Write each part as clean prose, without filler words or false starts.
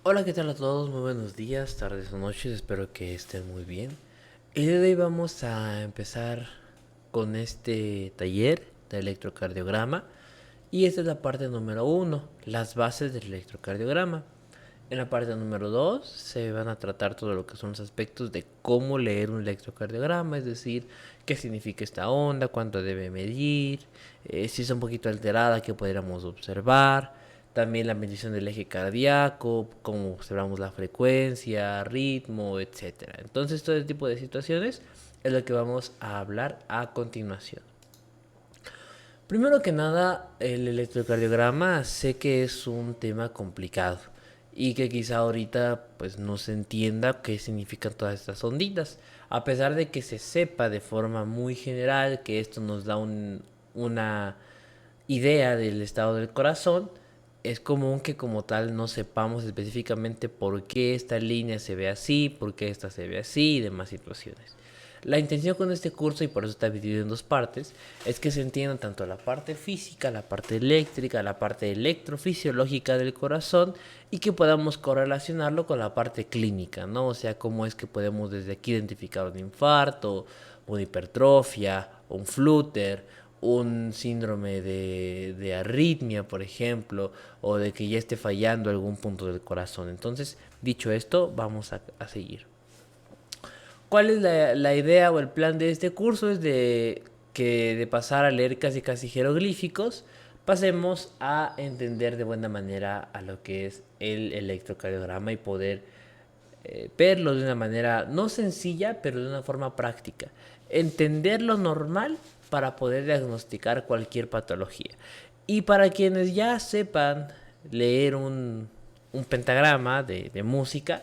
Hola, ¿qué tal a todos? Muy buenos días, tardes o noches, espero que estén muy bien. El día de hoy vamos a empezar con este taller de electrocardiograma y esta es la parte número uno, las bases del electrocardiograma. En la parte número 2 se van a tratar todo lo que son los aspectos de cómo leer un electrocardiograma, es decir, qué significa esta onda, cuánto debe medir, si es un poquito alterada, qué podríamos observar, también la medición del eje cardíaco, cómo observamos la frecuencia, ritmo, etcétera. Entonces, todo este tipo de situaciones es lo que vamos a hablar a continuación. Primero que nada, el electrocardiograma sé que es un tema complicado y que quizá ahorita pues no se entienda qué significan todas estas onditas, a pesar de que se sepa de forma muy general que esto nos da una idea del estado del corazón. Es común que como tal no sepamos específicamente por qué esta línea se ve así, por qué esta se ve así y demás situaciones. La intención con este curso, y por eso está dividido en dos partes, es que se entienda tanto la parte física, la parte eléctrica, la parte electrofisiológica del corazón y que podamos correlacionarlo con la parte clínica, ¿no? O sea, cómo es que podemos desde aquí identificar un infarto, una hipertrofia, un flúter, un síndrome de arritmia, por ejemplo, o de que ya esté fallando algún punto del corazón. Entonces, dicho esto, vamos a seguir. ¿Cuál es la idea o el plan de este curso? Es de pasar a leer casi jeroglíficos, pasemos a entender de buena manera a lo que es el electrocardiograma y poder verlo de una manera no sencilla, pero de una forma práctica. Entender lo normal para poder diagnosticar cualquier patología. Y para quienes ya sepan leer un pentagrama de música,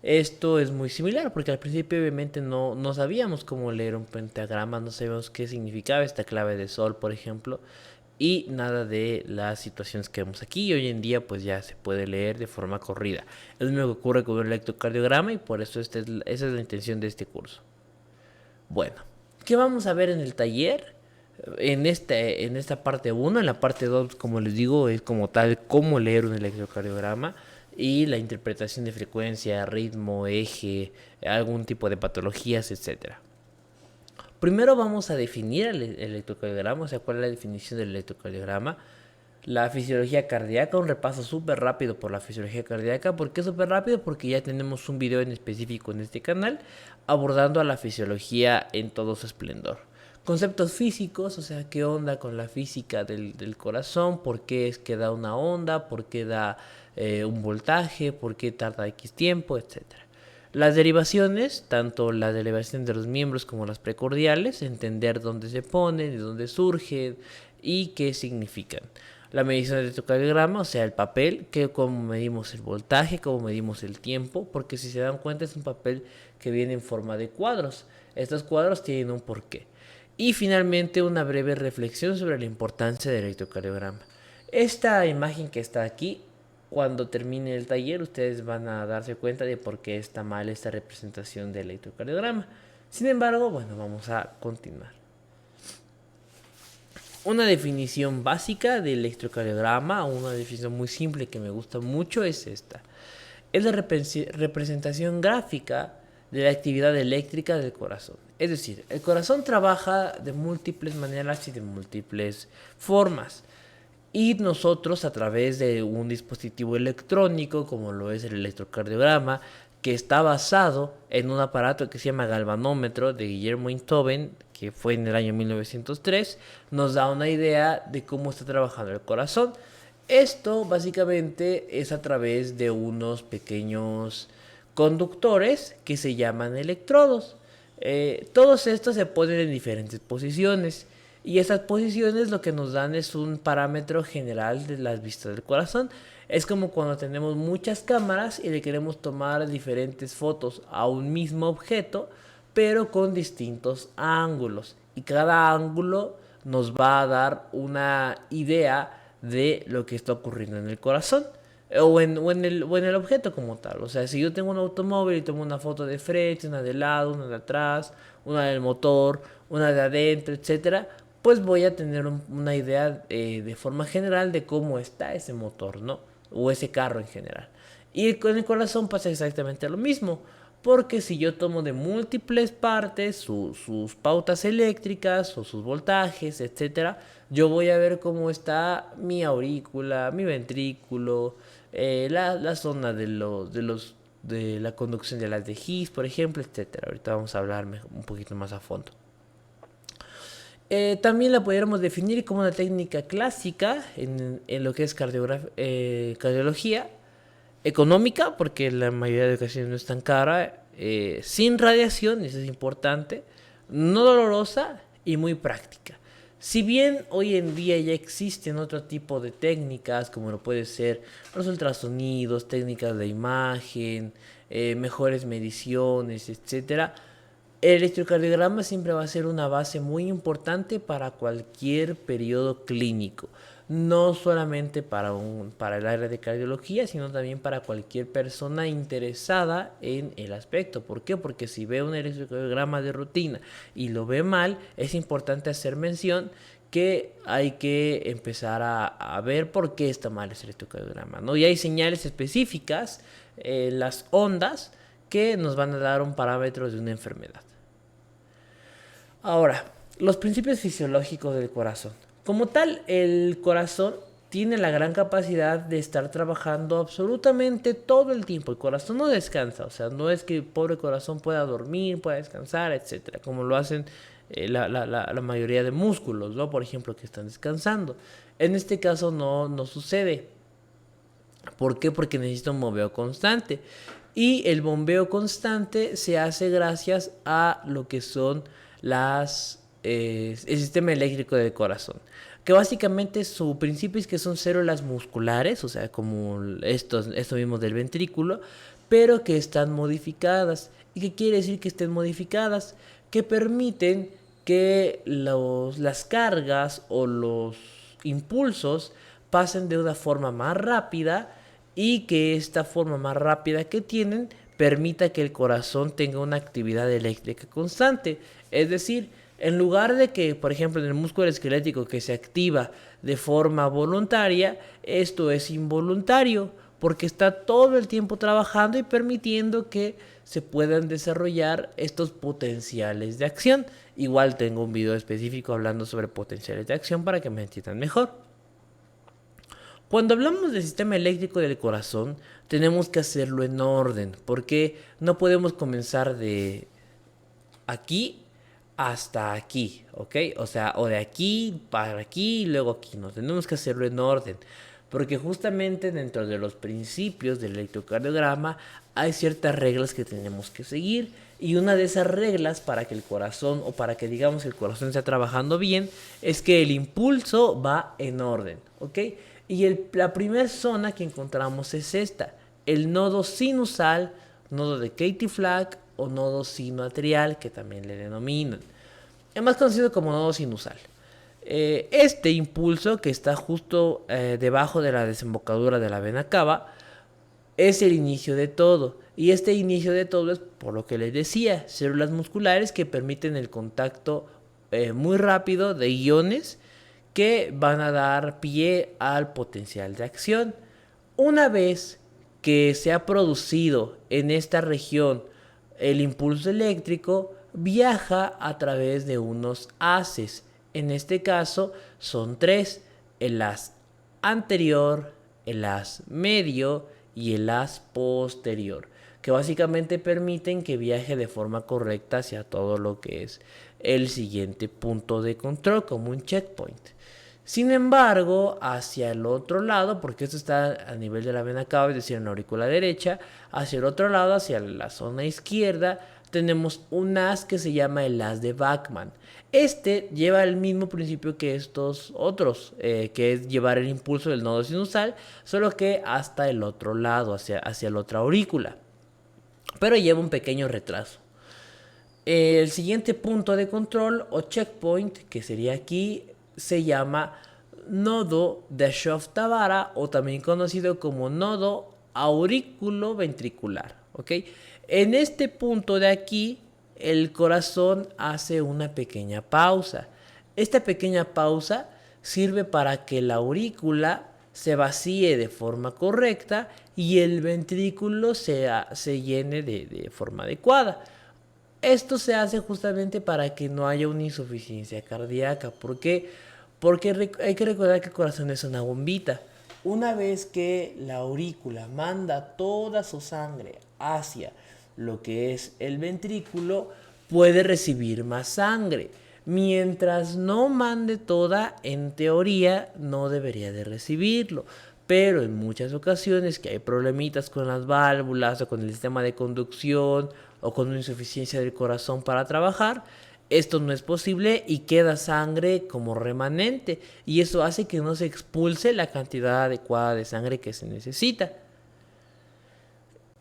esto es muy similar, porque al principio obviamente no sabíamos cómo leer un pentagrama, no sabíamos qué significaba esta clave de sol, por ejemplo, y nada de las situaciones que vemos aquí. Y hoy en día pues ya se puede leer de forma corrida. Es lo mismo que ocurre con un electrocardiograma y por eso esa es la intención de este curso. Bueno, ¿qué vamos a ver en el taller? En esta parte uno, en la parte 2, como les digo, es como tal cómo leer un electrocardiograma y la interpretación de frecuencia, ritmo, eje, algún tipo de patologías, etcétera. Primero vamos a definir el electrocardiograma, o sea, cuál es la definición del electrocardiograma. La fisiología cardíaca, un repaso súper rápido por la fisiología cardíaca. ¿Por qué súper rápido? Porque ya tenemos un video en específico en este canal abordando a la fisiología en todo su esplendor. Conceptos físicos, o sea, qué onda con la física del corazón, por qué es que da una onda, por qué da un voltaje, por qué tarda X tiempo, etcétera. Las derivaciones, tanto la derivación de los miembros como las precordiales, entender dónde se ponen, de dónde surgen y qué significan. La medición del electrocardiograma, o sea, el papel, que cómo medimos el voltaje, cómo medimos el tiempo, porque si se dan cuenta es un papel que viene en forma de cuadros. Estos cuadros tienen un porqué. Y finalmente una breve reflexión sobre la importancia del electrocardiograma. Esta imagen que está aquí, cuando termine el taller, ustedes van a darse cuenta de por qué está mal esta representación del electrocardiograma. Sin embargo, bueno, vamos a continuar. Una definición básica del electrocardiograma, una definición muy simple que me gusta mucho, es esta. Es la representación gráfica de la actividad eléctrica del corazón. Es decir, el corazón trabaja de múltiples maneras y de múltiples formas. Y nosotros a través de un dispositivo electrónico, como lo es el electrocardiograma, que está basado en un aparato que se llama galvanómetro de Guillermo Einthoven, que fue en el año 1903, nos da una idea de cómo está trabajando el corazón. Esto básicamente es a través de unos pequeños conductores que se llaman electrodos. Todos estos se ponen en diferentes posiciones y esas posiciones lo que nos dan es un parámetro general de las vistas del corazón. Es como cuando tenemos muchas cámaras y le queremos tomar diferentes fotos a un mismo objeto, pero con distintos ángulos. Y cada ángulo nos va a dar una idea de lo que está ocurriendo en el corazón. O en el objeto como tal. O sea, si yo tengo un automóvil y tomo una foto de frente, una de lado, una de atrás, una del motor, una de adentro, etcétera, pues voy a tener una idea de forma general de cómo está ese motor, ¿no? O ese carro en general. Y con el corazón pasa exactamente lo mismo. Porque si yo tomo de múltiples partes sus pautas eléctricas o sus voltajes, etcétera, yo voy a ver cómo está mi aurícula, mi ventrículo, la zona de la conducción de las de Higgs, por ejemplo, etcétera. Ahorita vamos a hablar un poquito más a fondo. También la pudiéramos definir como una técnica clásica en lo que es cardiología, económica, porque la mayoría de ocasiones no es tan cara, sin radiación, eso es importante, no dolorosa y muy práctica. Si bien hoy en día ya existen otro tipo de técnicas, como lo puede ser los ultrasonidos, técnicas de imagen, mejores mediciones, etcétera, el electrocardiograma siempre va a ser una base muy importante para cualquier periodo clínico. No solamente para el área de cardiología, sino también para cualquier persona interesada en el aspecto. ¿Por qué? Porque si ve un electrocardiograma de rutina y lo ve mal, es importante hacer mención que hay que empezar a ver por qué está mal ese electrocardiograma, ¿no? Y hay señales específicas, las ondas, que nos van a dar un parámetro de una enfermedad. Ahora, los principios fisiológicos del corazón. Como tal, el corazón tiene la gran capacidad de estar trabajando absolutamente todo el tiempo. El corazón no descansa, o sea, no es que el pobre corazón pueda dormir, pueda descansar, etcétera, como lo hacen la mayoría de músculos, ¿no? Por ejemplo, que están descansando. En este caso no sucede. ¿Por qué? Porque necesita un bombeo constante. Y el bombeo constante se hace gracias a lo que son el sistema eléctrico del corazón. Que básicamente su principio es que son células musculares, o sea, como esto mismo del ventrículo, pero que están modificadas. ¿Y qué quiere decir que estén modificadas? Que permiten que las cargas o los impulsos pasen de una forma más rápida y que esta forma más rápida que tienen permita que el corazón tenga una actividad eléctrica constante. Es decir, en lugar de que, por ejemplo, en el músculo esquelético que se activa de forma voluntaria, esto es involuntario, porque está todo el tiempo trabajando y permitiendo que se puedan desarrollar estos potenciales de acción. Igual tengo un video específico hablando sobre potenciales de acción para que me entiendan mejor. Cuando hablamos del sistema eléctrico del corazón, tenemos que hacerlo en orden, porque no podemos comenzar de aquí hasta aquí, ¿ok? O sea, o de aquí para aquí y luego aquí. No, tenemos que hacerlo en orden, porque justamente dentro de los principios del electrocardiograma hay ciertas reglas que tenemos que seguir. Y una de esas reglas para que el corazón, o para que digamos el corazón esté trabajando bien, es que el impulso va en orden, ¿ok? Y la primera zona que encontramos es esta, el nodo sinusal, nodo de Katy-Flack o nodo sinoatrial, que también le denominan. Es más conocido como nodo sinusal. Este impulso, que está justo debajo de la desembocadura de la vena cava, es el inicio de todo. Y este inicio de todo es, por lo que les decía, células musculares que permiten el contacto muy rápido de iones que van a dar pie al potencial de acción. Una vez que se ha producido en esta región el impulso eléctrico, viaja a través de unos haces. En este caso son tres: el haz anterior, el haz medio y el haz posterior, que básicamente permiten que viaje de forma correcta hacia todo lo que es el siguiente punto de control, como un checkpoint. Sin embargo, hacia el otro lado, porque esto está a nivel de la vena cava, es decir, en la aurícula derecha, hacia el otro lado, hacia la zona izquierda, tenemos un haz que se llama el haz de Bachmann. Este lleva el mismo principio que estos otros, que es llevar el impulso del nodo sinusal, solo que hasta el otro lado, hacia la otra aurícula. Pero lleva un pequeño retraso. El siguiente punto de control o checkpoint, que sería aquí, se llama nodo de Schoff-Tavara, o también conocido como nodo aurículo-ventricular, ¿ok? En este punto de aquí, el corazón hace una pequeña pausa. Esta pequeña pausa sirve para que la aurícula se vacíe de forma correcta y el ventrículo se llene de forma adecuada. Esto se hace justamente para que no haya una insuficiencia cardíaca. ¿Por qué? Porque hay que recordar que el corazón es una bombita. Una vez que la aurícula manda toda su sangre hacia lo que es el ventrículo, puede recibir más sangre. Mientras no mande toda, en teoría no debería de recibirlo. Pero en muchas ocasiones que hay problemitas con las válvulas o con el sistema de conducción o con una insuficiencia del corazón para trabajar, esto no es posible y queda sangre como remanente, y eso hace que no se expulse la cantidad adecuada de sangre que se necesita.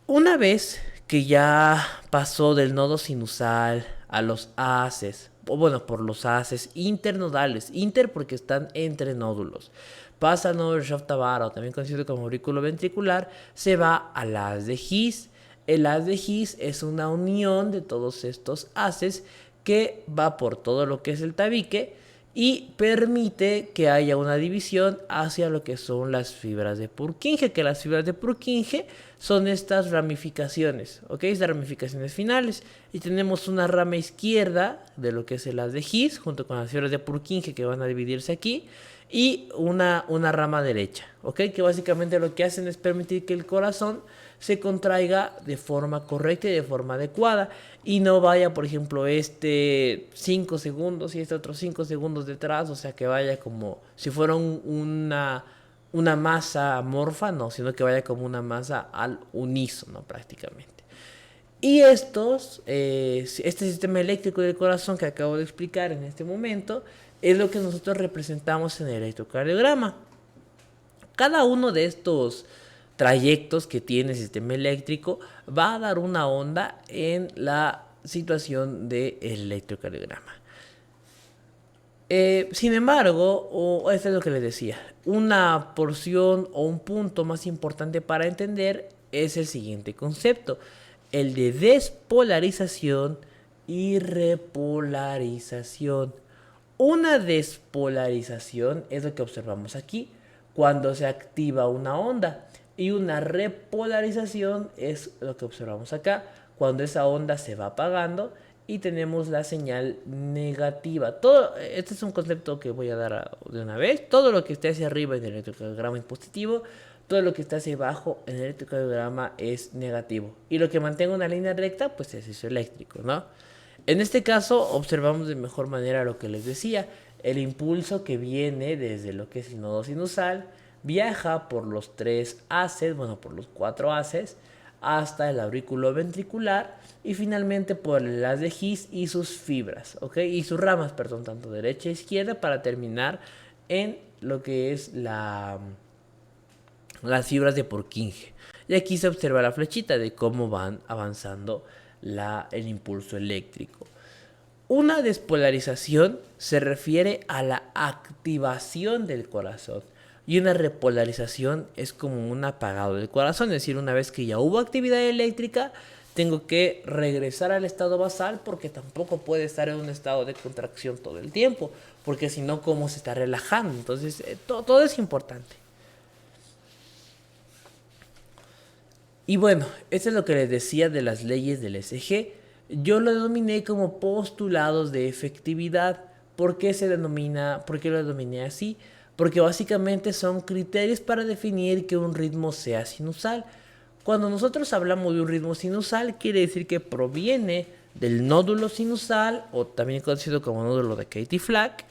Una vez que ya pasó del nodo sinusal a los haces, o bueno, por los haces internodales, inter porque están entre nódulos, pasa al nodo shaft o también conocido como aurículo ventricular, se va al haz de His. El haz de His es una unión de todos estos haces que va por todo lo que es el tabique y permite que haya una división hacia lo que son las fibras de Purkinje, que las fibras de Purkinje son estas ramificaciones, ¿ok? Estas ramificaciones finales. Y tenemos una rama izquierda de lo que es el haz de His, junto con las fibras de Purkinje que van a dividirse aquí, y una rama derecha, ¿ok? Que básicamente lo que hacen es permitir que el corazón se contraiga de forma correcta y de forma adecuada y no vaya, por ejemplo, 5 segundos y otros 5 segundos detrás, o sea, que vaya como si fuera una masa amorfa, no, sino que vaya como una masa al unísono prácticamente. Y este sistema eléctrico del corazón que acabo de explicar en este momento es lo que nosotros representamos en el electrocardiograma. Cada uno de estos trayectos que tiene el sistema eléctrico va a dar una onda en la situación del electrocardiograma. Sin embargo, esto es lo que les decía, una porción o un punto más importante para entender es el siguiente concepto, el de despolarización y repolarización. Una despolarización es lo que observamos aquí, cuando se activa una onda, y una repolarización es lo que observamos acá, cuando esa onda se va apagando y tenemos la señal negativa. Este es un concepto que voy a dar de una vez. Todo lo que esté hacia arriba en el electrocardiograma es positivo, todo lo que está hacia abajo en el electrocardiograma es negativo, y lo que mantenga una línea recta pues es isoeléctrico, ¿no? En este caso observamos de mejor manera lo que les decía, el impulso que viene desde lo que es el nodo sinusal, viaja por los 3 haces, bueno, por los 4 haces, hasta el aurículo ventricular y finalmente por el haz de His y sus fibras, ¿ok? Y sus ramas, perdón, tanto derecha e izquierda, para terminar en lo que es las fibras de Purkinje. Y aquí se observa la flechita de cómo van avanzando el impulso eléctrico. Una despolarización se refiere a la activación del corazón y una repolarización es como un apagado del corazón, es decir, una vez que ya hubo actividad eléctrica, tengo que regresar al estado basal porque tampoco puede estar en un estado de contracción todo el tiempo, porque si no, ¿cómo se está relajando? Entonces, todo es importante. Y bueno, esto es lo que les decía de las leyes del ECG. Yo lo denominé como postulados de efectividad. ¿Por qué lo denominé así? Porque básicamente son criterios para definir que un ritmo sea sinusal. Cuando nosotros hablamos de un ritmo sinusal, quiere decir que proviene del nódulo sinusal, o también conocido como nódulo de Katie-Flack,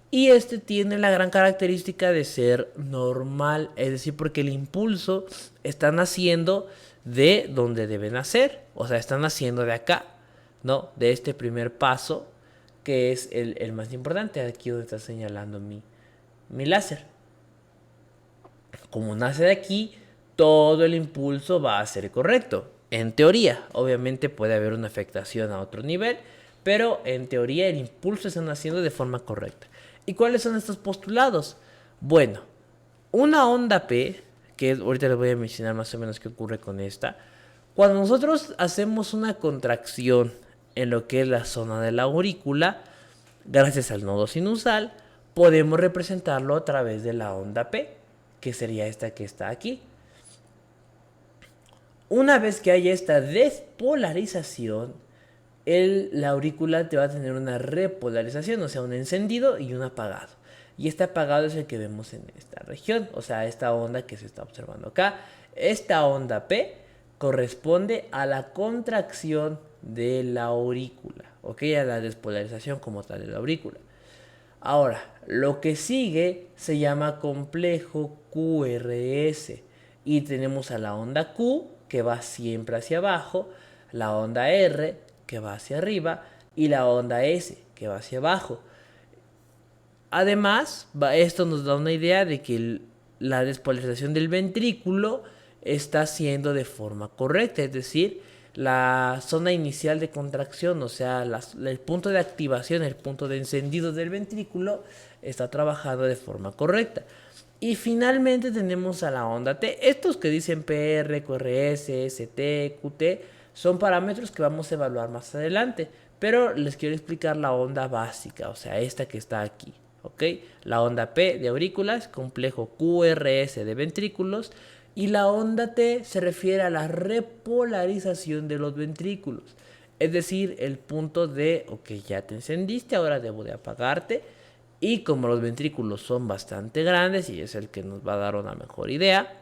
y este tiene la gran característica de ser normal, es decir, porque el impulso está naciendo de donde debe nacer, o sea, está naciendo de acá, ¿no? De este primer paso, que es el más importante, aquí donde está señalando mi láser. Como nace de aquí, todo el impulso va a ser correcto. En teoría, obviamente puede haber una afectación a otro nivel, pero en teoría el impulso está naciendo de forma correcta. ¿Y cuáles son estos postulados? Bueno, una onda P, que ahorita les voy a mencionar más o menos qué ocurre con esta. Cuando nosotros hacemos una contracción en lo que es la zona de la aurícula, gracias al nodo sinusal, podemos representarlo a través de la onda P. que sería esta que está aquí. Una vez que haya esta despolarización, la aurícula te va a tener una repolarización, o sea, un encendido y un apagado. Y este apagado es el que vemos en esta región, o sea, esta onda que se está observando acá. Esta onda P corresponde a la contracción de la aurícula, ¿ok? A la despolarización como tal de la aurícula. Ahora, lo que sigue se llama complejo QRS y tenemos a la onda Q que va siempre hacia abajo, la onda R que va hacia arriba y la onda S que va hacia abajo. Además, esto nos da una idea de que la despolarización del ventrículo está siendo de forma correcta, es decir, la zona inicial de contracción, o sea, el punto de activación, el punto de encendido del ventrículo está trabajando de forma correcta. Y finalmente tenemos a la onda T. Estos que dicen PR, QRS, ST, QT son parámetros que vamos a evaluar más adelante, pero les quiero explicar la onda básica, o sea, esta que está aquí. ¿Ok? La onda P de aurículas, complejo QRS de ventrículos, y la onda T se refiere a la repolarización de los ventrículos. Es decir, el punto de, ok, ya te encendiste, ahora debo de apagarte. Y como los ventrículos son bastante grandes y es el que nos va a dar una mejor idea,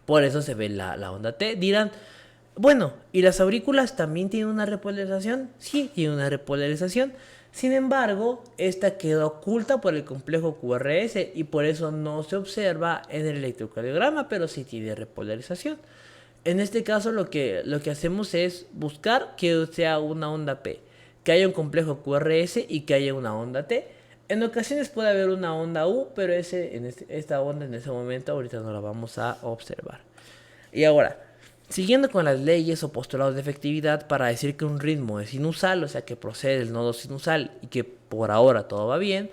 por eso se ve la onda T. Dirán, bueno, ¿y las aurículas también tienen una repolarización? Sí, tiene una repolarización. Sin embargo, esta queda oculta por el complejo QRS y por eso no se observa en el electrocardiograma, pero sí tiene repolarización. En este caso lo que hacemos es buscar que sea una onda P, que haya un complejo QRS y que haya una onda T. En ocasiones puede haber una onda U, pero esta onda en ese momento ahorita no la vamos a observar. Y ahora, siguiendo con las leyes o postulados de efectividad para decir que un ritmo es sinusal, o sea que procede del nodo sinusal y que por ahora todo va bien,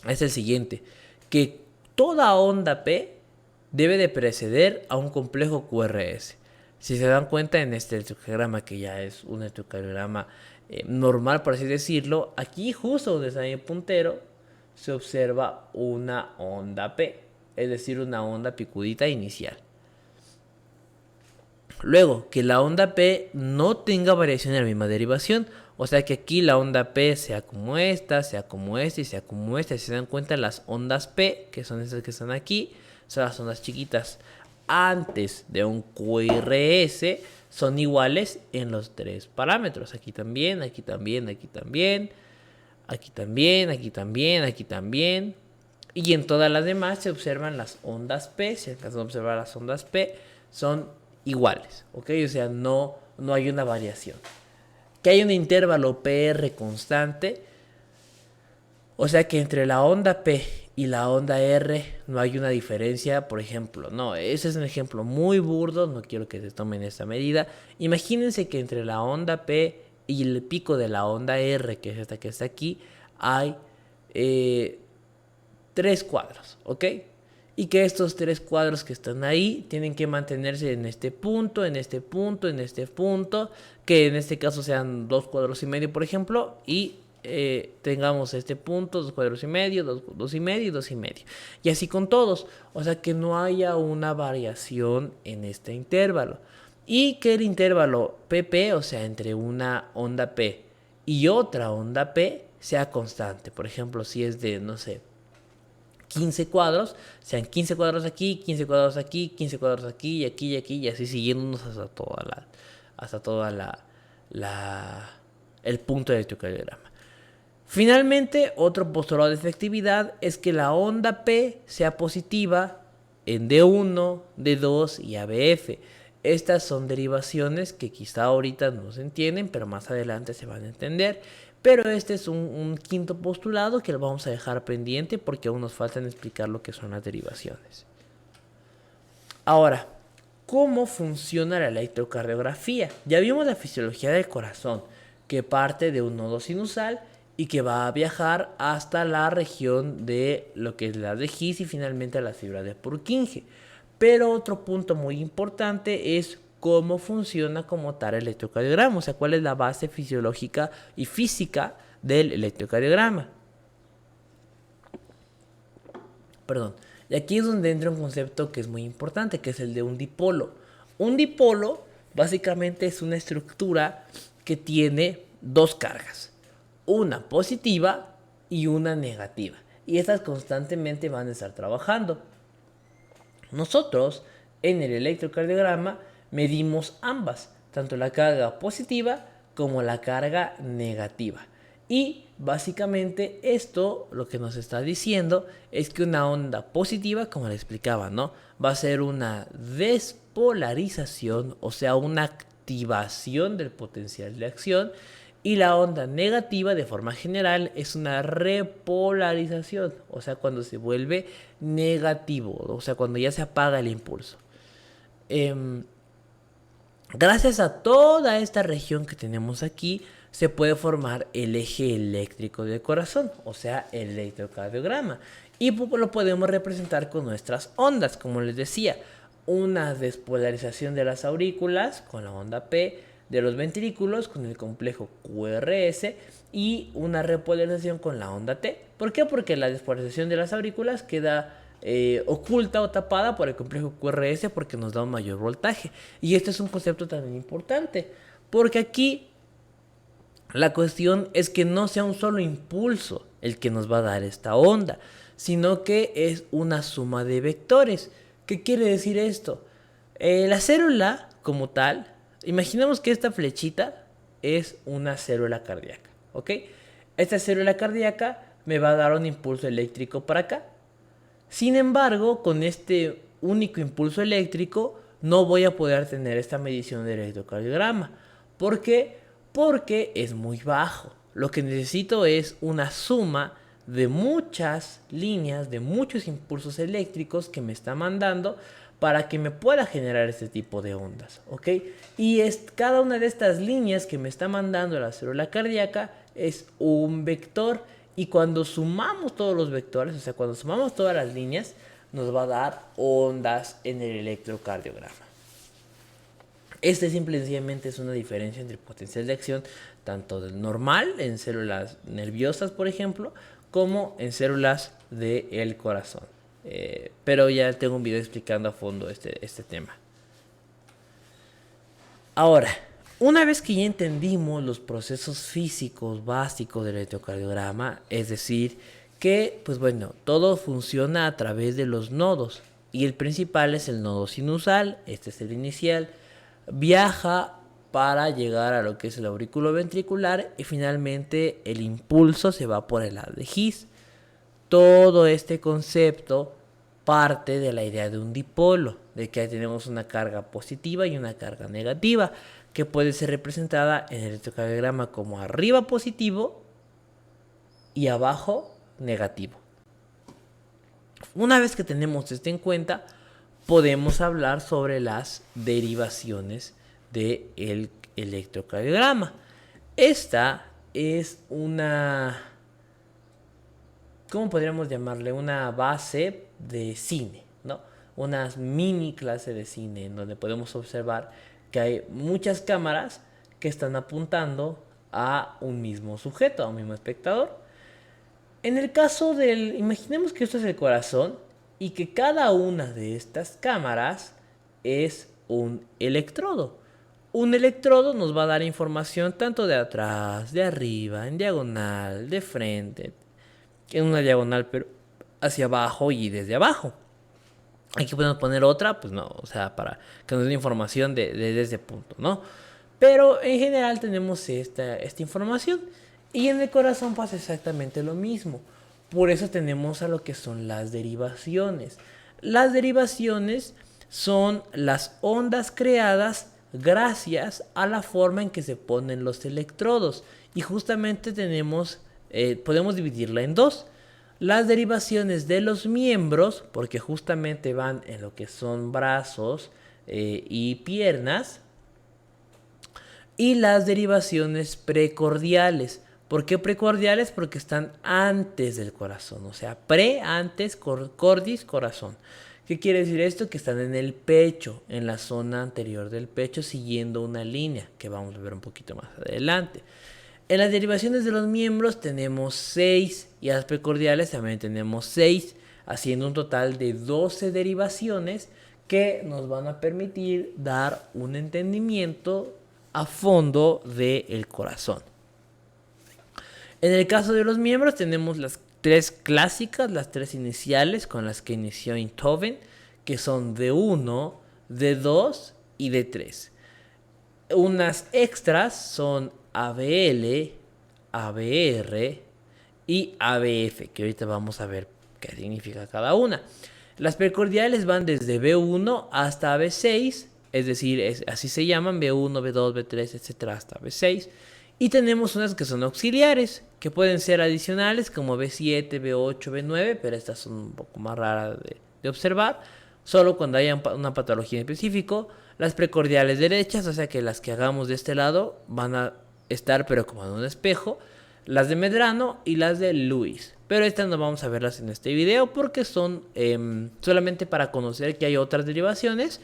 es el siguiente, que toda onda P debe de preceder a un complejo QRS. Si se dan cuenta en este electrocardiograma, que ya es un electrocardiograma normal, por así decirlo, aquí justo donde está mi puntero se observa una onda P, es decir, una onda picudita inicial. Luego, que la onda P no tenga variación en la misma derivación, o sea que aquí la onda P sea como esta, sea como esta y sea como esta. Si se dan cuenta, las ondas P, que son estas que están aquí, son las ondas chiquitas antes de un QRS, son iguales en los tres parámetros. Aquí también, aquí también, aquí también, aquí también, aquí también, aquí también. Y en todas las demás se observan las ondas P. Si alcanzan a observar las ondas P, son iguales, ¿ok? O sea, no hay una variación. Que hay un intervalo PR constante, o sea que entre la onda P y la onda R no hay una diferencia, por ejemplo. No, ese es un ejemplo muy burdo, no quiero que se tomen esta medida. Imagínense que entre la onda P y el pico de la onda R, que es esta que está aquí, hay 3 cuadros, ¿ok? Y que estos 3 cuadros que están ahí tienen que mantenerse en este punto, en este punto, en este punto, que en este caso sean 2 cuadros y medio, por ejemplo, y tengamos este punto, 2 cuadros y medio, 2 y medio y 2 y medio. Y así con todos, o sea que no haya una variación en este intervalo. Y que el intervalo PP, o sea, entre una onda P y otra onda P, sea constante. Por ejemplo, si es de, no sé, 15 cuadros, sean 15 cuadros aquí, 15 cuadros aquí, 15 cuadros aquí y aquí y aquí y así siguiéndonos hasta toda el punto del electrocardiograma. Finalmente, otro postulado de efectividad es que la onda P sea positiva en D1, D2 y ABF. Estas son derivaciones que quizá ahorita no se entienden, pero más adelante se van a entender. Pero este es un quinto postulado que lo vamos a dejar pendiente porque aún nos faltan explicar lo que son las derivaciones. Ahora, ¿cómo funciona la electrocardiografía? Ya vimos la fisiología del corazón, que parte de un nodo sinusal y que va a viajar hasta la región de lo que es la de His y finalmente a la fibra de Purkinje. Pero otro punto muy importante es cómo funciona como tal el electrocardiograma, o sea, cuál es la base fisiológica y física del electrocardiograma. Perdón. Y aquí es donde entra un concepto que es muy importante, que es el de un dipolo. Un dipolo básicamente es una estructura que tiene dos cargas, una positiva y una negativa. Y estas constantemente van a estar trabajando. Nosotros en el electrocardiograma medimos ambas, tanto la carga positiva como la carga negativa. Y básicamente esto lo que nos está diciendo es que una onda positiva, como le explicaba, ¿no? Va a ser una despolarización, o sea, una activación del potencial de acción. Y la onda negativa, de forma general, es una repolarización, o sea, cuando se vuelve negativo, o sea, cuando ya se apaga el impulso. Gracias a toda esta región que tenemos aquí, se puede formar el eje eléctrico del corazón, o sea, el electrocardiograma. Y lo podemos representar con nuestras ondas, como les decía, una despolarización de las aurículas con la onda P, de los ventrículos con el complejo QRS y una repolarización con la onda T. ¿Por qué? Porque la despolarización de las aurículas queda oculta o tapada por el complejo QRS porque nos da un mayor voltaje. Y este es un concepto también importante, porque aquí la cuestión es que no sea un solo impulso el que nos va a dar esta onda, sino que es una suma de vectores. ¿Qué quiere decir esto? La célula como tal, imaginemos que esta flechita es una célula cardíaca, ¿ok? Esta célula cardíaca me va a dar un impulso eléctrico para acá. Sin embargo, con este único impulso eléctrico no voy a poder tener esta medición del electrocardiograma. ¿Por qué? Porque es muy bajo. Lo que necesito es una suma de muchas líneas, de muchos impulsos eléctricos que me está mandando para que me pueda generar este tipo de ondas, ¿ok? Y cada una de estas líneas que me está mandando la célula cardíaca es un vector. Y cuando sumamos todos los vectores, o sea, cuando sumamos todas las líneas, nos va a dar ondas en el electrocardiograma. Este simplemente es una diferencia entre potencial de acción, tanto del normal en células nerviosas, por ejemplo, como en células del corazón. Pero ya tengo un video explicando a fondo este tema. Ahora, una vez que ya entendimos los procesos físicos básicos del electrocardiograma, es decir, que pues bueno, todo funciona a través de los nodos y el principal es el nodo sinusal, este es el inicial, viaja para llegar a lo que es el aurículo ventricular y finalmente el impulso se va por el lado de His. Todo este concepto parte de la idea de un dipolo, de que tenemos una carga positiva y una carga negativa, que puede ser representada en el electrocardiograma como arriba positivo y abajo negativo. Una vez que tenemos esto en cuenta, podemos hablar sobre las derivaciones del electrocardiograma. Esta es una, ¿cómo podríamos llamarle? Una base de cine, ¿no? Una mini clase de cine en donde podemos observar que hay muchas cámaras que están apuntando a un mismo sujeto, a un mismo espectador. En el caso imaginemos que esto es el corazón y que cada una de estas cámaras es un electrodo. Un electrodo nos va a dar información tanto de atrás, de arriba, en diagonal, de frente, en una diagonal pero hacia abajo y desde abajo. Aquí podemos poner otra, pues no, o sea, para que nos dé información de ese punto, ¿no? Pero en general tenemos esta información. Y en el corazón pasa exactamente lo mismo. Por eso tenemos a lo que son las derivaciones. Las derivaciones son las ondas creadas gracias a la forma en que se ponen los electrodos. Y justamente podemos dividirla en dos. Las derivaciones de los miembros, porque justamente van en lo que son brazos y piernas. Y las derivaciones precordiales. ¿Por qué precordiales? Porque están antes del corazón. O sea, antes, cordis, corazón. ¿Qué quiere decir esto? Que están en el pecho, en la zona anterior del pecho, siguiendo una línea que vamos a ver un poquito más adelante. En las derivaciones de los miembros tenemos 6 y las precordiales también tenemos 6. haciendo un total de 12 derivaciones que nos van a permitir dar un entendimiento a fondo del corazón. En el caso de los miembros tenemos las tres clásicas, las tres iniciales con las que inició Einthoven, que son D1, D2 y D3. Unas extras son ABL, ABR y ABF, que ahorita vamos a ver qué significa cada una. Las precordiales van desde B1 hasta B6, es decir, así se llaman, B1, B2, B3, etc. hasta B6. Y tenemos unas que son auxiliares, que pueden ser adicionales como B7, B8, B9, pero estas son un poco más raras de observar, solo cuando haya una patología en específico. Las precordiales derechas, o sea que las que hagamos de este lado van a estar pero como en un espejo. Las de Medrano y las de Lewis. Pero estas no vamos a verlas en este video porque son solamente para conocer que hay otras derivaciones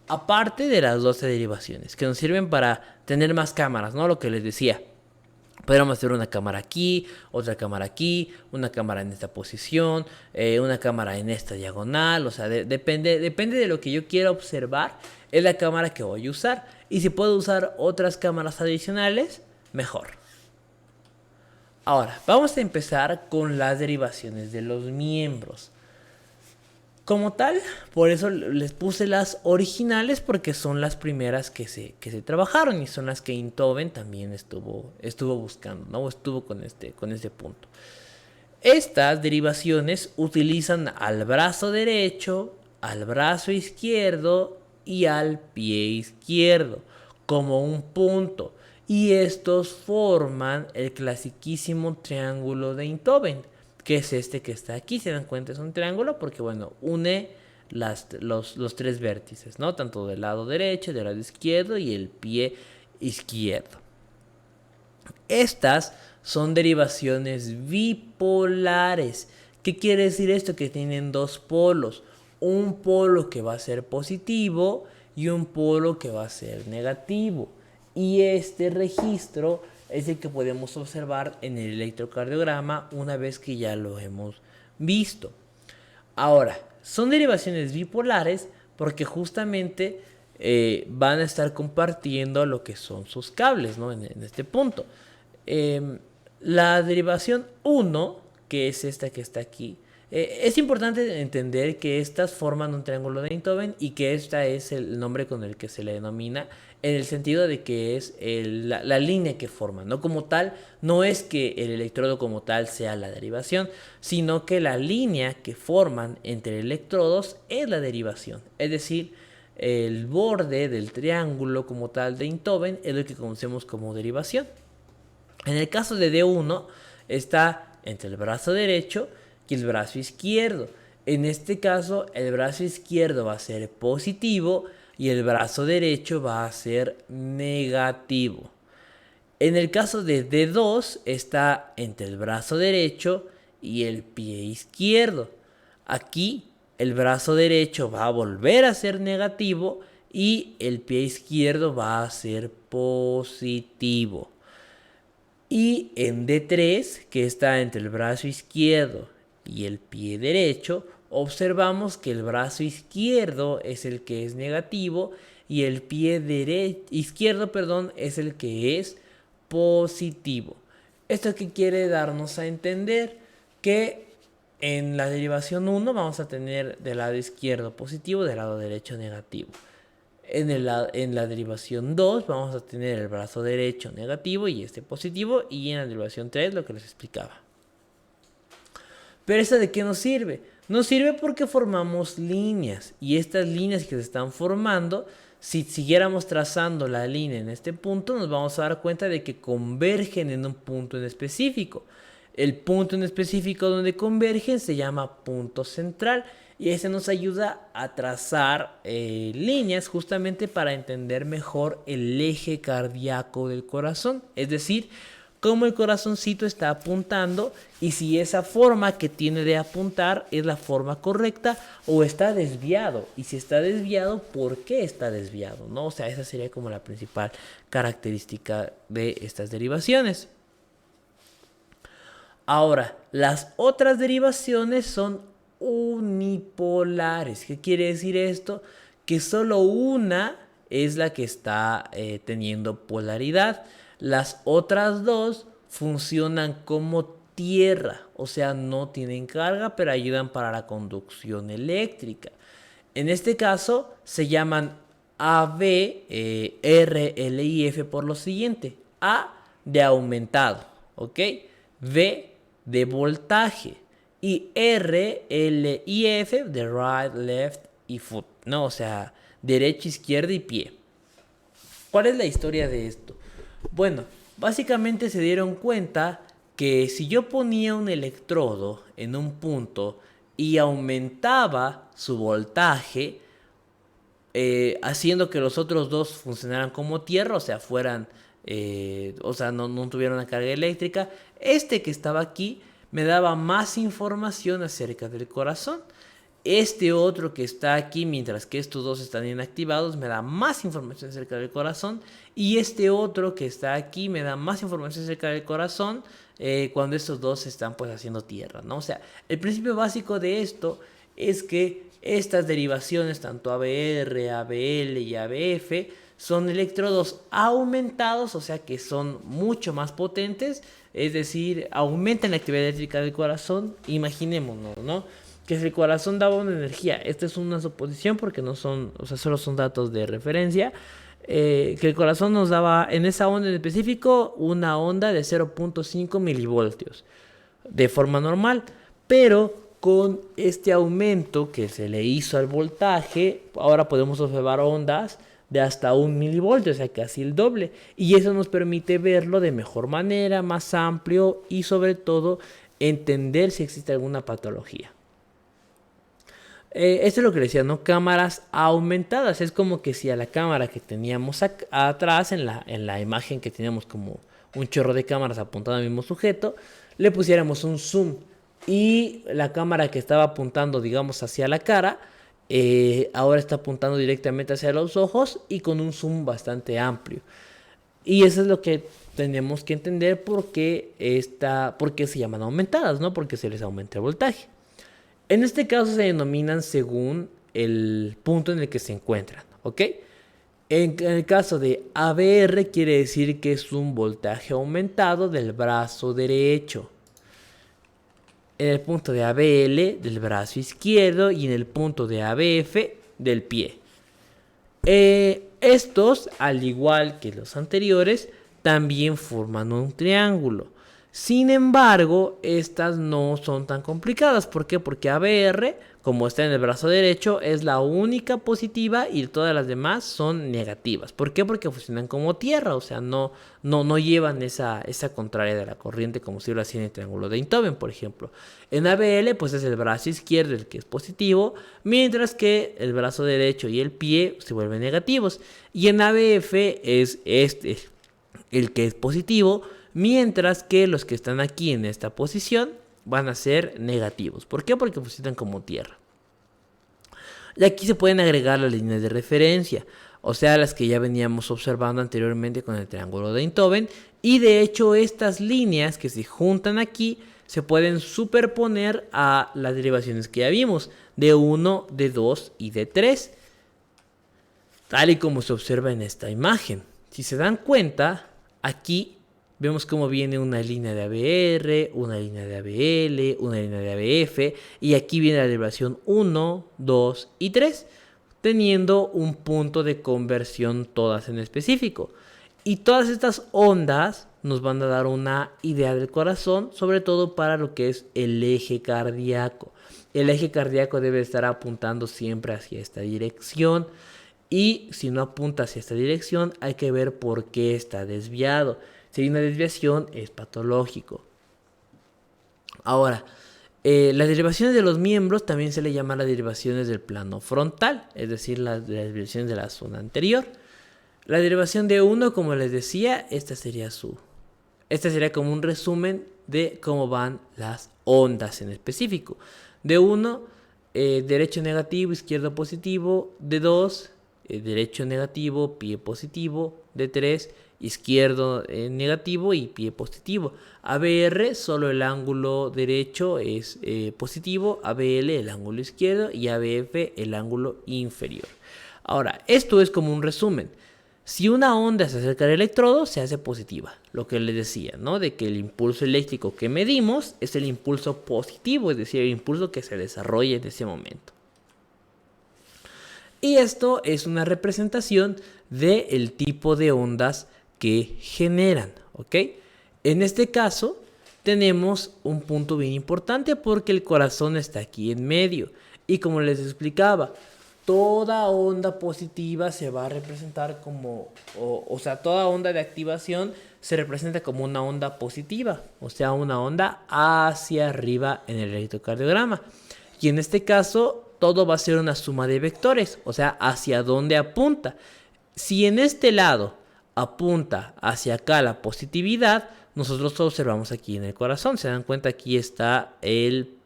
aparte de las 12 derivaciones que nos sirven para tener más cámaras, ¿no? Lo que les decía. Podríamos hacer una cámara aquí, otra cámara aquí, una cámara en esta posición, una cámara en esta diagonal. O sea, depende de lo que yo quiera observar, es la cámara que voy a usar. Y si puedo usar otras cámaras adicionales, mejor. Ahora, vamos a empezar con las derivaciones de los miembros. Como tal, por eso les puse las originales, porque son las primeras que se trabajaron y son las que Einthoven también estuvo buscando, ¿no? Estuvo con este punto. Estas derivaciones utilizan al brazo derecho, al brazo izquierdo y al pie izquierdo como un punto. Y estos forman el clasiquísimo triángulo de Einthoven, que es este que está aquí. Se dan cuenta, es un triángulo porque, bueno, une los tres vértices, ¿no? Tanto del lado derecho, del lado izquierdo y el pie izquierdo. Estas son derivaciones bipolares. ¿Qué quiere decir esto? Que tienen dos polos. Un polo que va a ser positivo y un polo que va a ser negativo. Y este registro es el que podemos observar en el electrocardiograma una vez que ya lo hemos visto. Ahora, son derivaciones bipolares porque justamente van a estar compartiendo lo que son sus cables, ¿no? En este punto. La derivación 1, que es esta que está aquí, es importante entender que estas forman un triángulo de Einthoven y que esta es el nombre con el que se le denomina, en el sentido de que es la línea que forman, ¿no? Como tal, no es que el electrodo como tal sea la derivación, sino que la línea que forman entre electrodos es la derivación. Es decir, el borde del triángulo como tal de Einthoven es lo que conocemos como derivación. En el caso de D1 está entre el brazo derecho y el brazo izquierdo. En este caso, el brazo izquierdo va a ser positivo y el brazo derecho va a ser negativo. En el caso de D2 está entre el brazo derecho y el pie izquierdo. Aquí el brazo derecho va a volver a ser negativo y el pie izquierdo va a ser positivo. Y en D3, que está entre el brazo izquierdo y el pie derecho, observamos que el brazo izquierdo es el que es negativo y el pie izquierdo es el que es positivo. ¿Esto qué quiere darnos a entender? Que en la derivación 1 vamos a tener del lado izquierdo positivo, del lado derecho negativo. En la derivación 2 vamos a tener el brazo derecho negativo y este positivo. Y en la derivación 3 lo que les explicaba. ¿Pero esta de qué nos sirve? Nos sirve porque formamos líneas. Y estas líneas que se están formando, si siguiéramos trazando la línea en este punto, nos vamos a dar cuenta de que convergen en un punto en específico. El punto en específico donde convergen se llama punto central. Y ese nos ayuda a trazar líneas justamente para entender mejor el eje cardíaco del corazón. Es decir, cómo el corazoncito está apuntando y si esa forma que tiene de apuntar es la forma correcta o está desviado. Y si está desviado, ¿por qué está desviado? ¿No? O sea, esa sería como la principal característica de estas derivaciones. Ahora, las otras derivaciones son unipolares. ¿Qué quiere decir esto? Que solo una es la que está teniendo polaridad. Las otras dos funcionan como tierra, o sea, no tienen carga, pero ayudan para la conducción eléctrica. En este caso se llaman AB, R, L y F por lo siguiente. A de aumentado, ¿ok? V de voltaje. Y R, L y F de right, left y foot, ¿no? O sea, derecha, izquierda y pie. ¿Cuál es la historia de esto? Bueno, básicamente se dieron cuenta que si yo ponía un electrodo en un punto y aumentaba su voltaje, haciendo que los otros dos funcionaran como tierra, o sea, fueran, no tuvieran una carga eléctrica, este que estaba aquí me daba más información acerca del corazón. Este otro que está aquí, mientras que estos dos están inactivados, me da más información acerca del corazón. Y este otro que está aquí me da más información acerca del corazón cuando estos dos están pues haciendo tierra, ¿no? O sea, el principio básico de esto es que estas derivaciones, tanto ABR, ABL y ABF, son electrodos aumentados, o sea que son mucho más potentes, es decir, aumentan la actividad eléctrica del corazón. Imaginémonos, ¿no? Que si el corazón daba una energía, esta es una suposición porque no son, o sea, solo son datos de referencia, que el corazón nos daba en esa onda en específico una onda de 0.5 milivoltios de forma normal, pero con este aumento que se le hizo al voltaje, ahora podemos observar ondas de hasta 1 milivoltio, o sea, casi el doble, y eso nos permite verlo de mejor manera, más amplio y sobre todo entender si existe alguna patología. Esto es lo que decía, ¿no? Cámaras aumentadas. Es como que si a la cámara que teníamos atrás, en la imagen que teníamos como un chorro de cámaras apuntando al mismo sujeto, le pusiéramos un zoom. Y la cámara que estaba apuntando, digamos, hacia la cara, ahora está apuntando directamente hacia los ojos y con un zoom bastante amplio. Y eso es lo que tenemos que entender por qué se llaman aumentadas, ¿no? Porque se les aumenta el voltaje. En este caso se denominan según el punto en el que se encuentran, ¿ok? En el caso de ABR quiere decir que es un voltaje aumentado del brazo derecho. En el punto de ABL del brazo izquierdo y en el punto de ABF del pie. Estos, al igual que los anteriores, también forman un triángulo. Sin embargo, estas no son tan complicadas. ¿Por qué? Porque ABR, como está en el brazo derecho, es la única positiva y todas las demás son negativas. ¿Por qué? Porque funcionan como tierra, o sea, no llevan esa contraria de la corriente como si lo hacía en el triángulo de Einthoven, por ejemplo. En ABL, pues es el brazo izquierdo el que es positivo, mientras que el brazo derecho y el pie se vuelven negativos. Y en ABF es este el que es positivo, mientras que los que están aquí en esta posición van a ser negativos. ¿Por qué? Porque funcionan como tierra. Y aquí se pueden agregar las líneas de referencia, o sea, las que ya veníamos observando anteriormente con el triángulo de Einthoven. Y de hecho estas líneas que se juntan aquí se pueden superponer a las derivaciones que ya vimos, de 1, de 2 y de 3, tal y como se observa en esta imagen. Si se dan cuenta, aquí vemos cómo viene una línea de ABR, una línea de ABL, una línea de ABF, y aquí viene la derivación 1, 2 y 3, teniendo un punto de conversión todas en específico. Y todas estas ondas nos van a dar una idea del corazón, sobre todo para lo que es el eje cardíaco. El eje cardíaco debe estar apuntando siempre hacia esta dirección. Y si no apunta hacia esta dirección, hay que ver por qué está desviado. Si hay una desviación, es patológico. Ahora, las derivaciones de los miembros también se le llaman las derivaciones del plano frontal, es decir, las derivaciones de la zona anterior. La derivación de 1, como les decía, esta sería como un resumen de cómo van las ondas en específico. De 1, derecho negativo, izquierdo positivo. De 2, derecho negativo, pie positivo, D3, izquierdo negativo y pie positivo. ABR, solo el ángulo derecho es positivo, ABL el ángulo izquierdo y ABF el ángulo inferior. Ahora, esto es como un resumen. Si una onda se acerca al electrodo, se hace positiva. Lo que les decía, ¿no? De que el impulso eléctrico que medimos es el impulso positivo, es decir, el impulso que se desarrolla en ese momento. Y esto es una representación del tipo de ondas que generan, ¿ok? En este caso tenemos un punto bien importante porque el corazón está aquí en medio. Y como les explicaba, toda onda positiva se va a representar como, o sea, toda onda de activación se representa como una onda positiva, o sea, una onda hacia arriba en el electrocardiograma. Y en este caso, todo va a ser una suma de vectores, o sea, hacia dónde apunta. Si en este lado apunta hacia acá la positividad, nosotros observamos aquí en el corazón. Se dan cuenta, aquí está el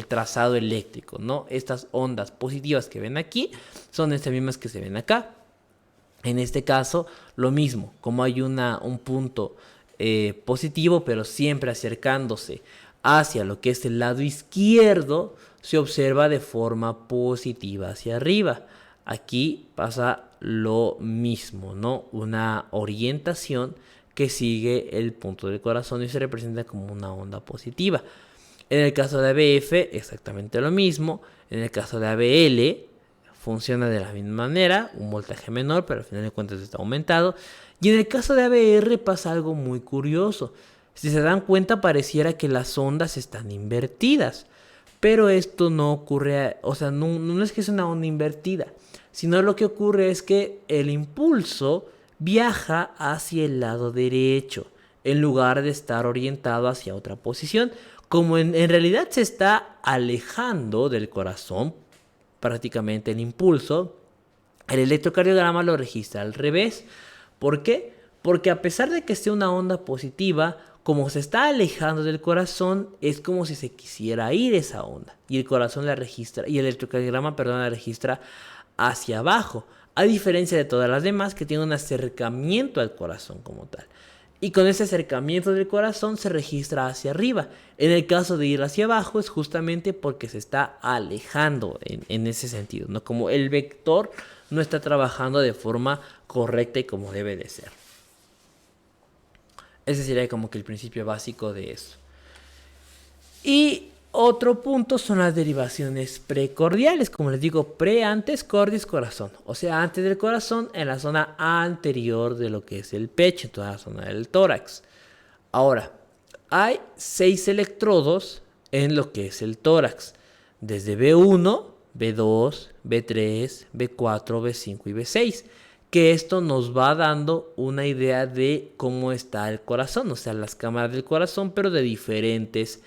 trazado eléctrico, ¿no? Estas ondas positivas que ven aquí son estas mismas que se ven acá. En este caso, lo mismo, como hay un punto positivo, pero siempre acercándose hacia lo que es el lado izquierdo, se observa de forma positiva hacia arriba. Aquí pasa lo mismo, ¿no? Una orientación que sigue el punto del corazón y se representa como una onda positiva. En el caso de ABF, exactamente lo mismo. En el caso de ABL, funciona de la misma manera, un voltaje menor, pero al final de cuentas está aumentado. Y en el caso de ABR pasa algo muy curioso. Si se dan cuenta, pareciera que las ondas están invertidas. Pero esto no ocurre, o sea, no es que es una onda invertida, sino lo que ocurre es que el impulso viaja hacia el lado derecho, en lugar de estar orientado hacia otra posición. Como en realidad se está alejando del corazón, prácticamente el impulso, el electrocardiograma lo registra al revés. ¿Por qué? Porque a pesar de que esté una onda positiva, como se está alejando del corazón, es como si se quisiera ir esa onda. Y el corazón la registra, y el electrocardiograma, perdón, la registra hacia abajo. A diferencia de todas las demás que tienen un acercamiento al corazón como tal. Y con ese acercamiento del corazón se registra hacia arriba. En el caso de ir hacia abajo es justamente porque se está alejando en ese sentido, ¿no? Como el vector no está trabajando de forma correcta y como debe de ser. Ese sería como que el principio básico de eso. Y otro punto son las derivaciones precordiales. Como les digo, antes, cordis, corazón. O sea, antes del corazón, en la zona anterior de lo que es el pecho, en toda la zona del tórax. Ahora, hay 6 electrodos en lo que es el tórax. Desde B1, B2, B3, B4, B5 y B6. Que esto nos va dando una idea de cómo está el corazón, o sea, las cámaras del corazón, pero de diferentes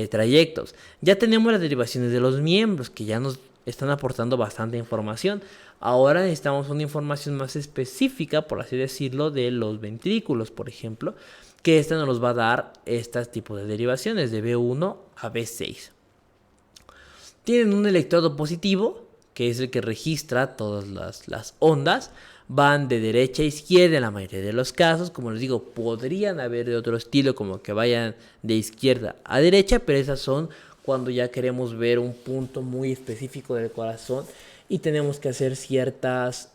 trayectos. Ya tenemos las derivaciones de los miembros, que ya nos están aportando bastante información. Ahora necesitamos una información más específica, por así decirlo, de los ventrículos, por ejemplo, que esta nos va a dar este tipo de derivaciones, de B1 a B6. Tienen un electrodo positivo, que es el que registra todas las ondas. Van de derecha a izquierda en la mayoría de los casos. Como les digo, podrían haber de otro estilo, como que vayan de izquierda a derecha, pero esas son cuando ya queremos ver un punto muy específico del corazón y tenemos que hacer ciertas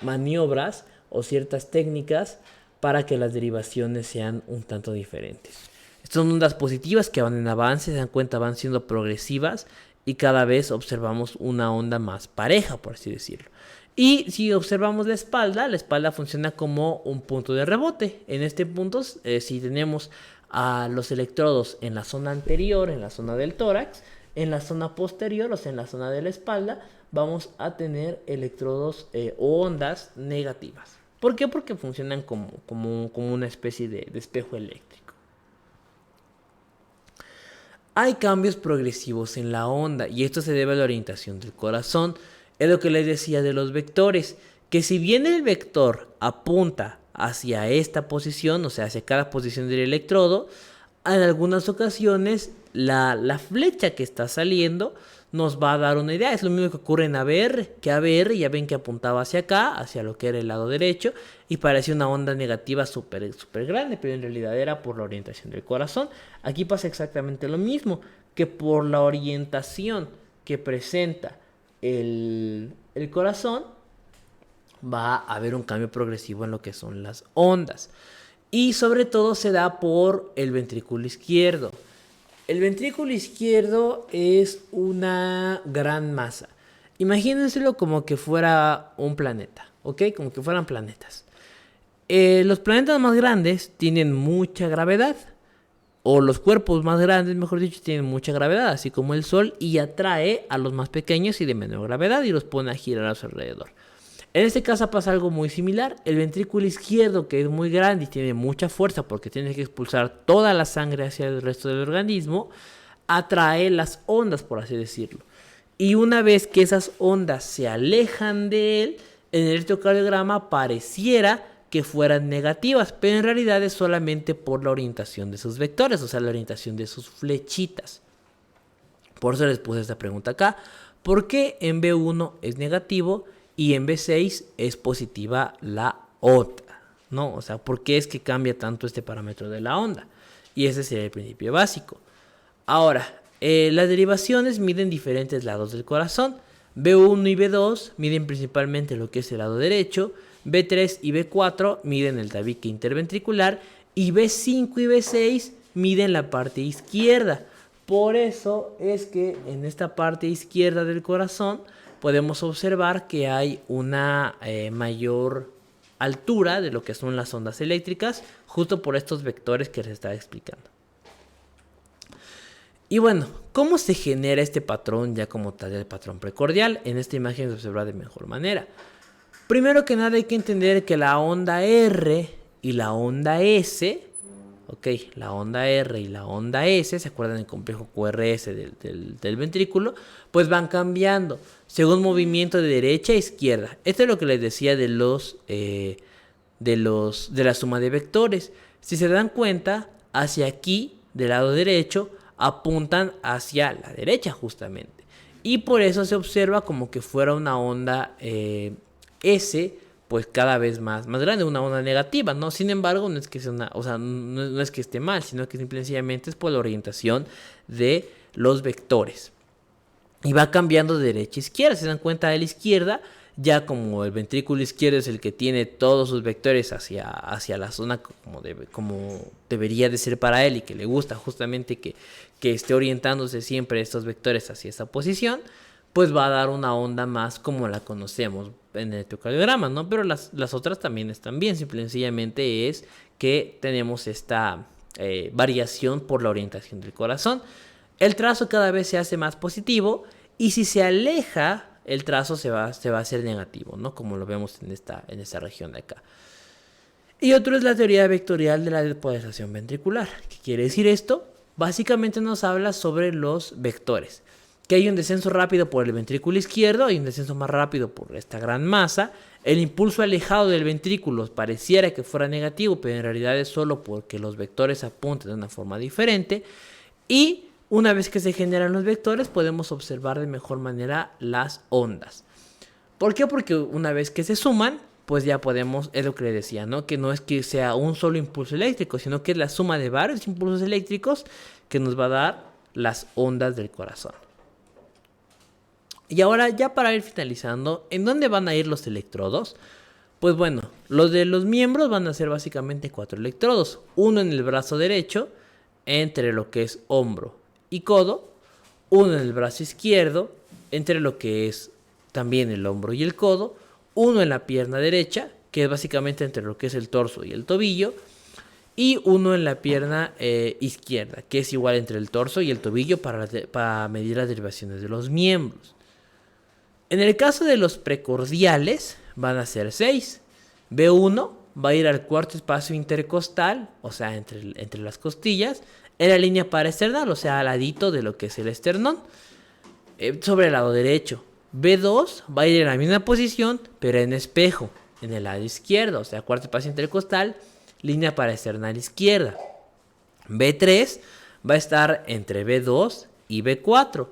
maniobras o ciertas técnicas para que las derivaciones sean un tanto diferentes. Estas son ondas positivas que van en avance, se dan cuenta, van siendo progresivas y cada vez observamos una onda más pareja, por así decirlo. Y si observamos la espalda funciona como un punto de rebote. En este punto, si tenemos a los electrodos en la zona anterior, en la zona del tórax, en la zona posterior, o sea, en la zona de la espalda, vamos a tener electrodos o ondas negativas. ¿Por qué? Porque funcionan como una especie de espejo eléctrico. Hay cambios progresivos en la onda y esto se debe a la orientación del corazón. Es lo que les decía de los vectores, que si bien el vector apunta hacia esta posición, o sea, hacia cada posición del electrodo, en algunas ocasiones la flecha que está saliendo nos va a dar una idea. Es lo mismo que ocurre en ABR, que ABR ya ven que apuntaba hacia acá, hacia lo que era el lado derecho, y parecía una onda negativa súper grande, pero en realidad era por la orientación del corazón. Aquí pasa exactamente lo mismo, que por la orientación que presenta el corazón, va a haber un cambio progresivo en lo que son las ondas. Y sobre todo se da por el ventrículo izquierdo. El ventrículo izquierdo es una gran masa. Imagínenselo como que fuera un planeta, ¿ok? Como que fueran planetas. Los planetas más grandes tienen mucha gravedad. O los cuerpos más grandes, mejor dicho, tienen mucha gravedad, así como el Sol, y atrae a los más pequeños y de menor gravedad y los pone a girar a su alrededor. En este caso pasa algo muy similar. El ventrículo izquierdo, que es muy grande y tiene mucha fuerza porque tiene que expulsar toda la sangre hacia el resto del organismo, atrae las ondas, por así decirlo. Y una vez que esas ondas se alejan de él, en el electrocardiograma pareciera que fueran negativas, pero en realidad es solamente por la orientación de sus vectores, o sea, la orientación de sus flechitas. Por eso les puse esta pregunta acá. ¿Por qué en B1 es negativo y en B6 es positiva la otra? ¿No? O sea, ¿por qué es que cambia tanto este parámetro de la onda? Y ese sería el principio básico. Ahora, las derivaciones miden diferentes lados del corazón. B1 y B2 miden principalmente lo que es el lado derecho. B3 y B4 miden el tabique interventricular. Y B5 y B6 miden la parte izquierda. Por eso es que en esta parte izquierda del corazón podemos observar que hay una mayor altura de lo que son las ondas eléctricas, justo por estos vectores que les estaba explicando. Y bueno, ¿cómo se genera este patrón ya como tal, el patrón precordial? En esta imagen se observa de mejor manera. Primero que nada hay que entender que la onda R y la onda S, ok, la onda R y la onda S, ¿se acuerdan del complejo QRS del ventrículo? Pues van cambiando según movimiento de derecha a izquierda. Esto es lo que les decía de la suma de vectores. Si se dan cuenta, hacia aquí, del lado derecho, apuntan hacia la derecha justamente. Y por eso se observa como que fuera una onda S, pues cada vez más grande, una onda negativa, ¿no? Sin embargo, no es que sea no es que esté mal, sino que simplemente es por la orientación de los vectores. Y va cambiando de derecha a izquierda. Se dan cuenta de la izquierda, ya como el ventrículo izquierdo es el que tiene todos sus vectores hacia la zona como debería de ser para él y que le gusta justamente que esté orientándose siempre estos vectores hacia esa posición, pues va a dar una onda más como la conocemos en el electrocardiograma, ¿no? Pero las otras también están bien, sencillamente es que tenemos esta variación por la orientación del corazón. El trazo cada vez se hace más positivo y si se aleja el trazo se va a hacer negativo, ¿no? Como lo vemos en esta región de acá. Y otro es la teoría vectorial de la despolarización ventricular. ¿Qué quiere decir esto? Básicamente nos habla sobre los vectores. Que hay un descenso rápido por el ventrículo izquierdo y un descenso más rápido por esta gran masa. El impulso alejado del ventrículo pareciera que fuera negativo, pero en realidad es solo porque los vectores apuntan de una forma diferente. Y una vez que se generan los vectores, podemos observar de mejor manera las ondas. ¿Por qué? Porque una vez que se suman, pues ya podemos, es lo que les decía, ¿no? Que no es que sea un solo impulso eléctrico, sino que es la suma de varios impulsos eléctricos que nos va a dar las ondas del corazón. Y ahora, ya para ir finalizando, ¿en dónde van a ir los electrodos? Pues bueno, los de los miembros van a ser básicamente 4 electrodos. Uno en el brazo derecho, entre lo que es hombro y codo. Uno en el brazo izquierdo, entre lo que es también el hombro y el codo. Uno en la pierna derecha, que es básicamente entre lo que es el torso y el tobillo. Y uno en la pierna izquierda, que es igual entre el torso y el tobillo para medir las derivaciones de los miembros. En el caso de los precordiales, van a ser 6. B1 va a ir al cuarto espacio intercostal, o sea, entre las costillas, en la línea paraesternal, o sea, al ladito de lo que es el esternón, sobre el lado derecho. B2 va a ir en la misma posición, pero en espejo, en el lado izquierdo, o sea, cuarto espacio intercostal, línea paraesternal izquierda. B3 va a estar entre B2 y B4.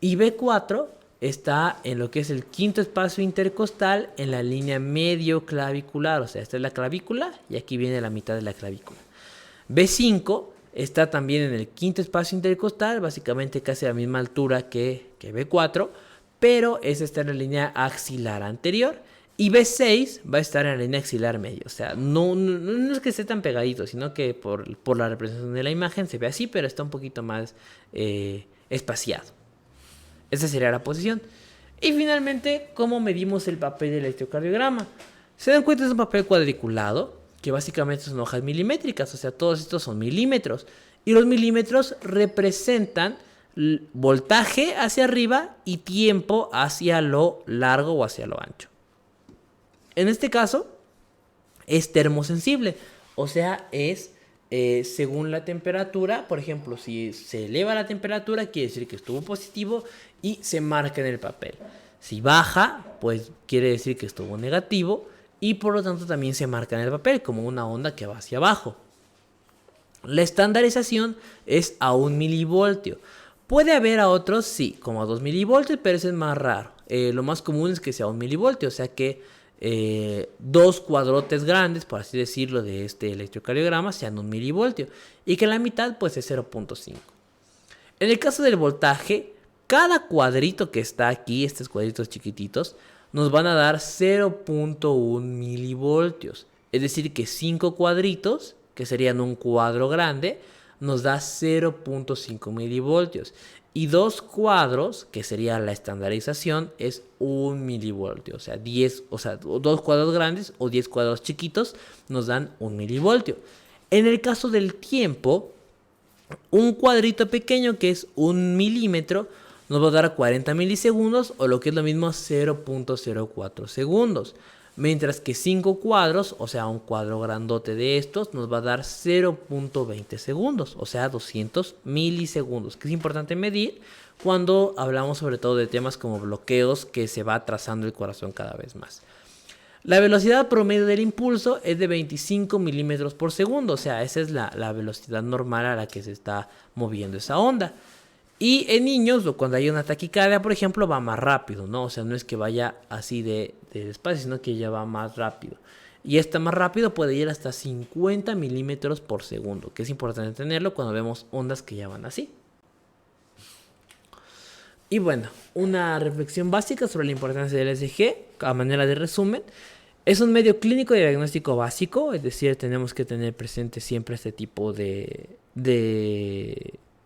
Y B4 está en lo que es el quinto espacio intercostal en la línea medio clavicular. O sea, esta es la clavícula y aquí viene la mitad de la clavícula. B5 está también en el quinto espacio intercostal, básicamente casi a la misma altura que B4, pero esa está en la línea axilar anterior. Y B6 va a estar en la línea axilar medio. O sea, no es que esté tan pegadito, sino que por la representación de la imagen se ve así, pero está un poquito más espaciado. Esa sería la posición. Y finalmente, ¿cómo medimos el papel del electrocardiograma? Se dan cuenta, es un papel cuadriculado, que básicamente son hojas milimétricas, o sea, todos estos son milímetros. Y los milímetros representan voltaje hacia arriba y tiempo hacia lo largo o hacia lo ancho. En este caso, es termosensible, o sea, es según la temperatura. Por ejemplo, si se eleva la temperatura, quiere decir que estuvo positivo y se marca en el papel. Si baja, pues quiere decir que estuvo negativo y por lo tanto también se marca en el papel como una onda que va hacia abajo. La estandarización es a 1 milivoltio. Puede haber a otros, sí, como a 2 milivoltios, pero ese es más raro. Lo más común es que sea 1 milivoltio, o sea que dos cuadrotes grandes, por así decirlo, de este electrocardiograma sean 1 milivoltio y que la mitad pues es 0.5. En el caso del voltaje, cada cuadrito que está aquí, estos cuadritos chiquititos, nos van a dar 0.1 milivoltios. Es decir, que 5 cuadritos, que serían un cuadro grande, nos da 0.5 milivoltios. Y 2 cuadros, que sería la estandarización, es 1 milivoltio. O sea, 2 cuadros grandes o 10 cuadros chiquitos nos dan 1 milivoltio. En el caso del tiempo, un cuadrito pequeño que es 1 milímetro nos va a dar 40 milisegundos o lo que es lo mismo 0.04 segundos. Mientras que 5 cuadros, o sea un cuadro grandote de estos, nos va a dar 0.20 segundos, o sea 200 milisegundos, que es importante medir cuando hablamos sobre todo de temas como bloqueos que se va atrasando el corazón cada vez más. La velocidad promedio del impulso es de 25 milímetros por segundo, o sea, esa es la velocidad normal a la que se está moviendo esa onda. Y en niños, o cuando hay una taquicardia, por ejemplo, va más rápido, ¿no? O sea, no es que vaya así de despacio, sino que ya va más rápido. Y esta más rápido puede ir hasta 50 milímetros por segundo, que es importante tenerlo cuando vemos ondas que ya van así. Y bueno, una reflexión básica sobre la importancia del ECG, a manera de resumen. Es un medio clínico de diagnóstico básico, es decir, tenemos que tener presente siempre este tipo de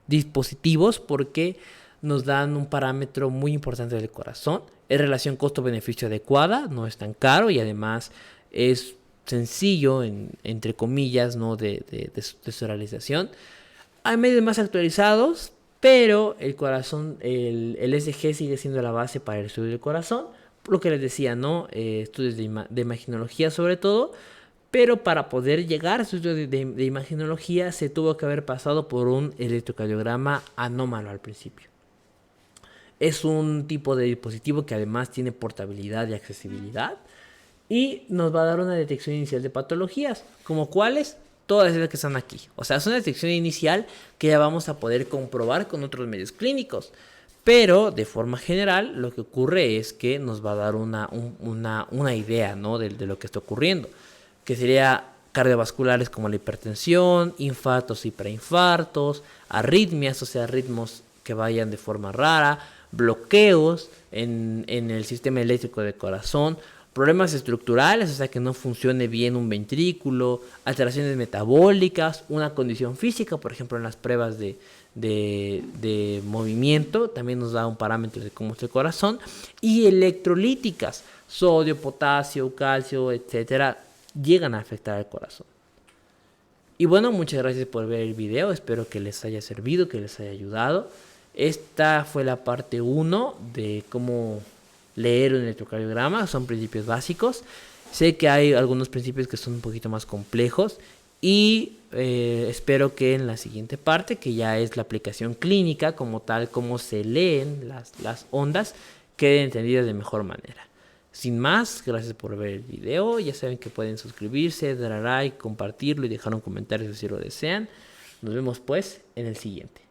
dispositivos porque nos dan un parámetro muy importante del corazón. Es relación costo-beneficio adecuada, no es tan caro y además es sencillo, entre comillas, ¿no? de su realización. Hay medios más actualizados, pero el corazón, el ECG sigue siendo la base para el estudio del corazón. Lo que les decía, ¿no? Estudios de imaginología sobre todo. Pero para poder llegar a estudios de imaginología se tuvo que haber pasado por un electrocardiograma anómalo al principio. Es un tipo de dispositivo que además tiene portabilidad y accesibilidad y nos va a dar una detección inicial de patologías, como cuáles, todas esas que están aquí. O sea, es una detección inicial que ya vamos a poder comprobar con otros medios clínicos. Pero de forma general lo que ocurre es que nos va a dar una idea, ¿no? de lo que está ocurriendo, que sería cardiovasculares como la hipertensión, infartos y preinfartos, arritmias, o sea, ritmos que vayan de forma rara, bloqueos en el sistema eléctrico del corazón, problemas estructurales, o sea, que no funcione bien un ventrículo, alteraciones metabólicas, una condición física, por ejemplo, en las pruebas de movimiento, también nos da un parámetro de cómo está el corazón, y electrolíticas, sodio, potasio, calcio, etcétera, llegan a afectar al corazón. Y bueno, muchas gracias por ver el video, espero que les haya servido, que les haya ayudado. Esta fue la parte 1 de cómo leer un electrocardiograma, son principios básicos. Sé que hay algunos principios que son un poquito más complejos y espero que en la siguiente parte, que ya es la aplicación clínica como tal, cómo se leen las ondas, queden entendidas de mejor manera. Sin más, gracias por ver el video. Ya saben que pueden suscribirse, dar a like, compartirlo y dejar un comentario si lo desean. Nos vemos pues en el siguiente.